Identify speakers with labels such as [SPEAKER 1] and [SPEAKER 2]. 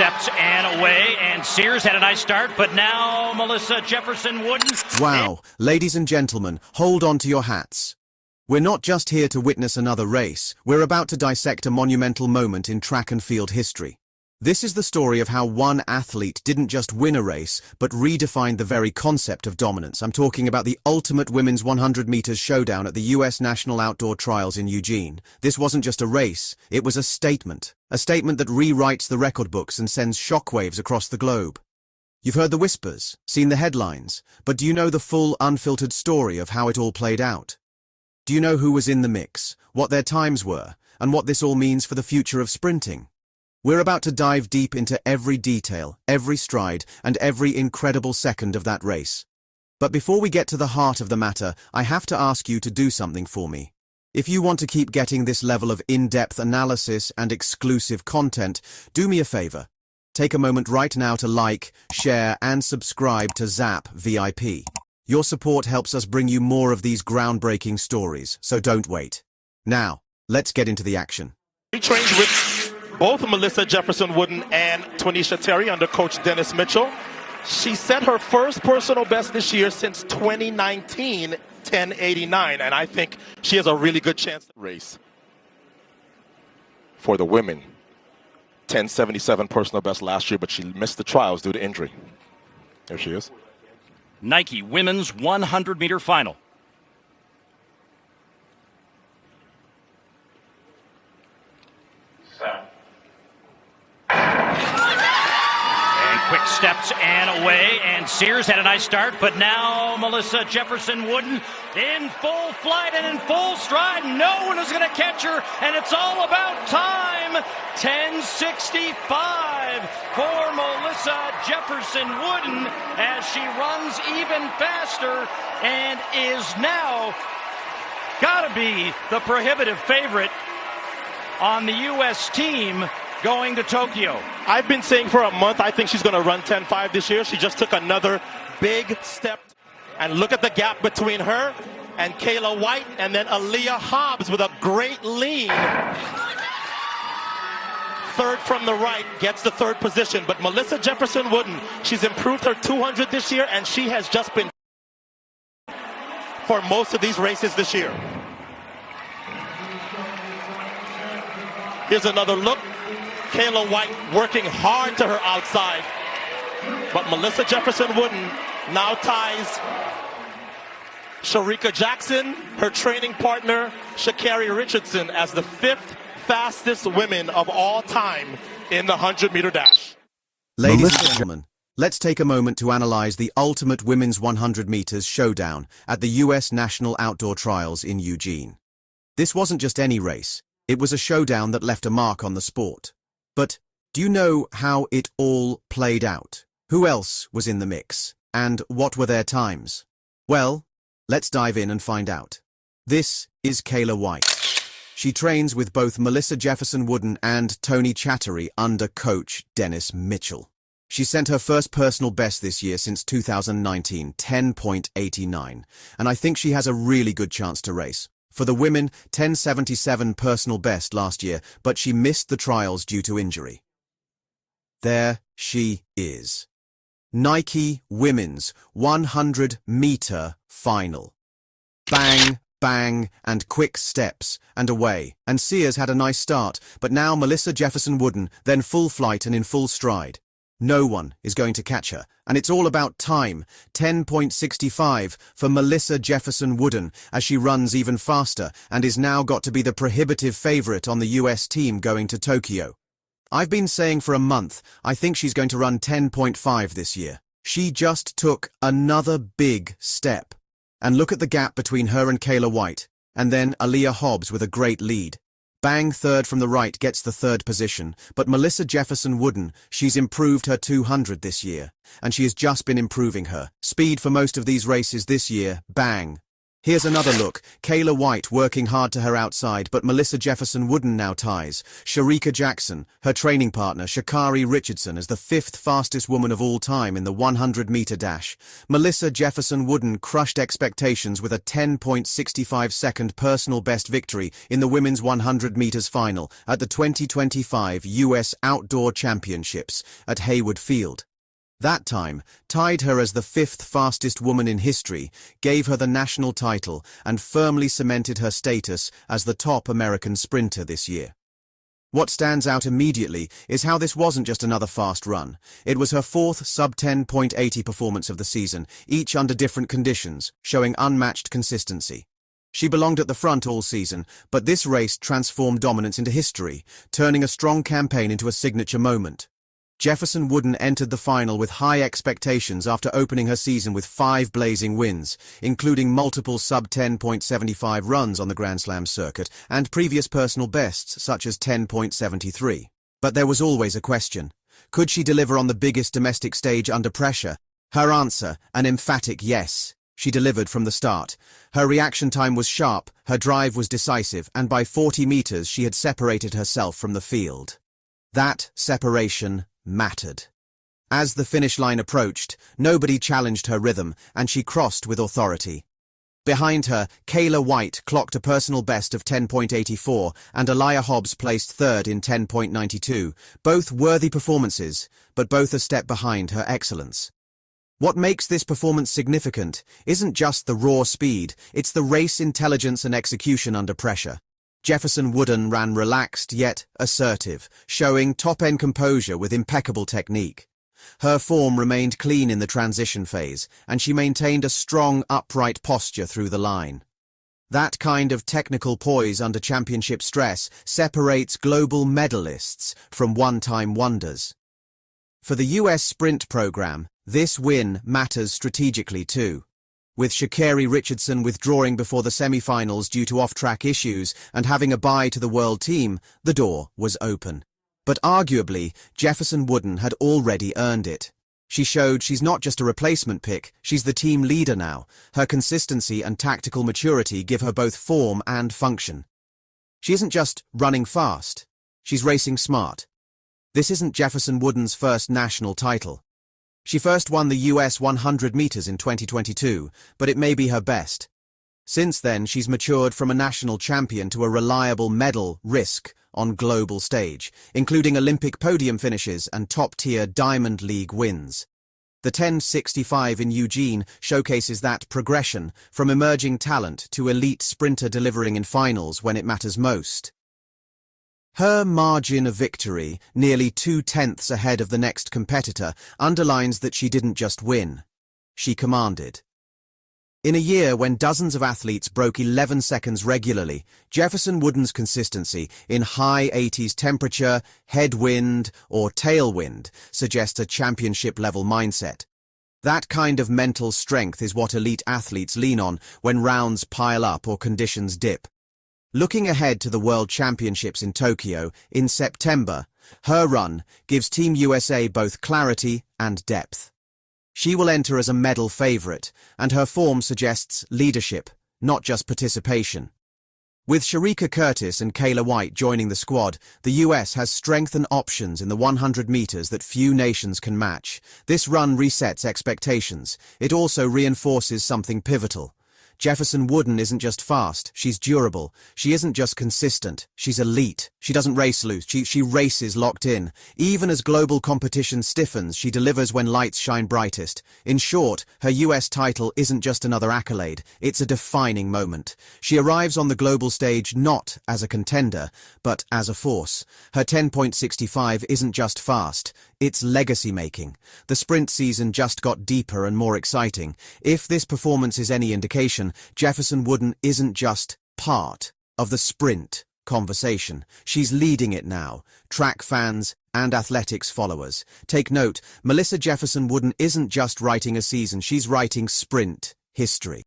[SPEAKER 1] steps and away, and Sears had a nice start, but now Melissa Jefferson-Wooden.
[SPEAKER 2] Wow, ladies and gentlemen, hold on to your hats. We're not just here to witness another race, we're about to dissect a monumental moment in track and field history. This is the story of how one athlete didn't just win a race, but redefined the very concept of dominance. I'm talking about the ultimate women's 100 meters showdown at the US National Outdoor Trials in Eugene. This wasn't just a race, it was a statement that rewrites the record books and sends shockwaves across the globe. You've heard the whispers, seen the headlines, but do you know the full, unfiltered story of how it all played out? Do you know who was in the mix, what their times were, and what this all means for the future of sprinting? We're about to dive deep into every detail, every stride, and every incredible second of that race. But before we get to the heart of the matter, I have to ask you to do something for me. If you want to keep getting this level of in-depth analysis and exclusive content, do me a favor. Take a moment right now to like, share, and subscribe to Zap VIP. Your support helps us bring you more of these groundbreaking stories, so don't wait. Now, let's get into the action.
[SPEAKER 3] He trains with both Melissa Jefferson-Wooden and Tonisha Terry under Coach Dennis Mitchell. She set her first personal best this year since 2019, 10:89, and I think she has a really good chance to race. For the women, 10:77 personal best last year, but she missed the trials due to injury. There she is.
[SPEAKER 1] Nike women's 100-meter final. Quick steps and away, and Sears had a nice start, but now Melissa Jefferson-Wooden in full flight and in full stride. No one is going to catch her, and it's all about time. 10:65 for Melissa Jefferson-Wooden as she runs even faster and is now got to be the prohibitive favorite on the U.S. team going to Tokyo.
[SPEAKER 3] I've been saying for a month, I think she's going to run 10.5 this year. She just took another big step. And look at the gap between her and Kayla White, and then Aaliyah Hobbs with a great lean. Third from the right, gets the third position. But Melissa Jefferson-Wooden, she's improved her 200 this year, and she has just been for most of these races this year. Here's another look. Kayla White working hard to her outside. But Melissa Jefferson-Wooden now ties Sharika Jackson, her training partner, Sha'Carri Richardson, as the fifth fastest women of all time in the 100-meter dash.
[SPEAKER 2] Ladies and gentlemen, let's take a moment to analyze the ultimate women's 100 meters showdown at the US National Outdoor Trials in Eugene. This wasn't just any race, it was a showdown that left a mark on the sport. But do you know how it all played out? Who else was in the mix? And what were their times? Well, let's dive in and find out. This is Kayla White. She trains with both Melissa Jefferson-Wooden and Tony Chattery under coach Dennis Mitchell. She sent her first personal best this year since 2019, 10.89, and I think she has a really good chance to race. For the women, 10:77 personal best last year, but she missed the trials due to injury. There she is. Nike Women's 100-meter final. Bang, bang, and quick steps, and away. And Sears had a nice start, but now Melissa Jefferson-Wooden, then full flight and in full stride. No one is going to catch her, and it's all about time. 10.65 for Melissa Jefferson-Wooden as she runs even faster and is now got to be the prohibitive favorite on the US team going to Tokyo. I've been saying for a month, I think she's going to run 10.5 this year. She just took another big step. And look at the gap between her and Kayla White, and then Aaliyah Hobbs with a great lead. Bang third from the right gets the third position, but Melissa Jefferson-Wooden, she's improved her 200 this year, and she has just been improving her speed for most of these races this year. Bang. Here's another look. Kayla White working hard to her outside, but Melissa Jefferson-Wooden now ties Sharika Jackson, her training partner Sha'Carri Richardson, as the 5th fastest woman of all time in the 100-meter dash. Melissa Jefferson-Wooden crushed expectations with a 10.65-second personal best victory in the women's 100 meters final at the 2025 US Outdoor Championships at Hayward Field. That time tied her as the 5th fastest woman in history, gave her the national title, and firmly cemented her status as the top American sprinter this year. What stands out immediately is how this wasn't just another fast run. It was her 4th sub-10.80 performance of the season, each under different conditions, showing unmatched consistency. She belonged at the front all season, but this race transformed dominance into history, turning a strong campaign into a signature moment. Jefferson-Wooden entered the final with high expectations after opening her season with 5 blazing wins, including multiple sub-10.75 runs on the Grand Slam circuit and previous personal bests such as 10.73. But there was always a question. Could she deliver on the biggest domestic stage under pressure? Her answer, an emphatic yes. She delivered from the start. Her reaction time was sharp, her drive was decisive, and by 40 meters she had separated herself from the field. That separation mattered. As the finish line approached, nobody challenged her rhythm, and she crossed with authority. Behind her, Kayla White clocked a personal best of 10.84, and Aliyah Hobbs placed 3rd in 10.92, both worthy performances, but both a step behind her excellence. What makes this performance significant isn't just the raw speed, it's the race intelligence and execution under pressure. Jefferson-Wooden ran relaxed yet assertive, showing top-end composure with impeccable technique. Her form remained clean in the transition phase, and she maintained a strong, upright posture through the line. That kind of technical poise under championship stress separates global medalists from one-time wonders. For the US sprint program, this win matters strategically too. With Sha'Carri Richardson withdrawing before the semi-finals due to off-track issues and having a bye to the world team, the door was open. But arguably, Jefferson-Wooden had already earned it. She showed she's not just a replacement pick, she's the team leader now. Her consistency and tactical maturity give her both form and function. She isn't just running fast, she's racing smart. This isn't Jefferson-Wooden's first national title. She first won the US 100 meters in 2022, but it may be her best. Since then, she's matured from a national champion to a reliable medal risk on global stage, including Olympic podium finishes and top-tier Diamond League wins. The 10.65 in Eugene showcases that progression from emerging talent to elite sprinter delivering in finals when it matters most. Her margin of victory, nearly 2/10 ahead of the next competitor, underlines that she didn't just win. She commanded. In a year when dozens of athletes broke 11 seconds regularly, Jefferson-Wooden's consistency in high 80s temperature, headwind, or tailwind suggests a championship-level mindset. That kind of mental strength is what elite athletes lean on when rounds pile up or conditions dip. Looking ahead to the World Championships in Tokyo in September, her run gives Team USA both clarity and depth. She will enter as a medal favorite, and her form suggests leadership, not just participation. With Sharika Curtis and Kayla White joining the squad, the US has strength and options in the 100 meters that few nations can match. This run resets expectations. It also reinforces something pivotal. Jefferson-Wooden isn't just fast, she's durable. She isn't just consistent, she's elite. She doesn't race loose, she races locked in. Even as global competition stiffens, she delivers when lights shine brightest. In short, her US title isn't just another accolade, it's a defining moment. She arrives on the global stage not as a contender, but as a force. Her 10.65 isn't just fast, it's legacy-making. The sprint season just got deeper and more exciting. If this performance is any indication, Jefferson-Wooden isn't just part of the sprint conversation. She's leading it now. Track fans and athletics followers, take note, Melissa Jefferson-Wooden isn't just writing a season, she's writing sprint history.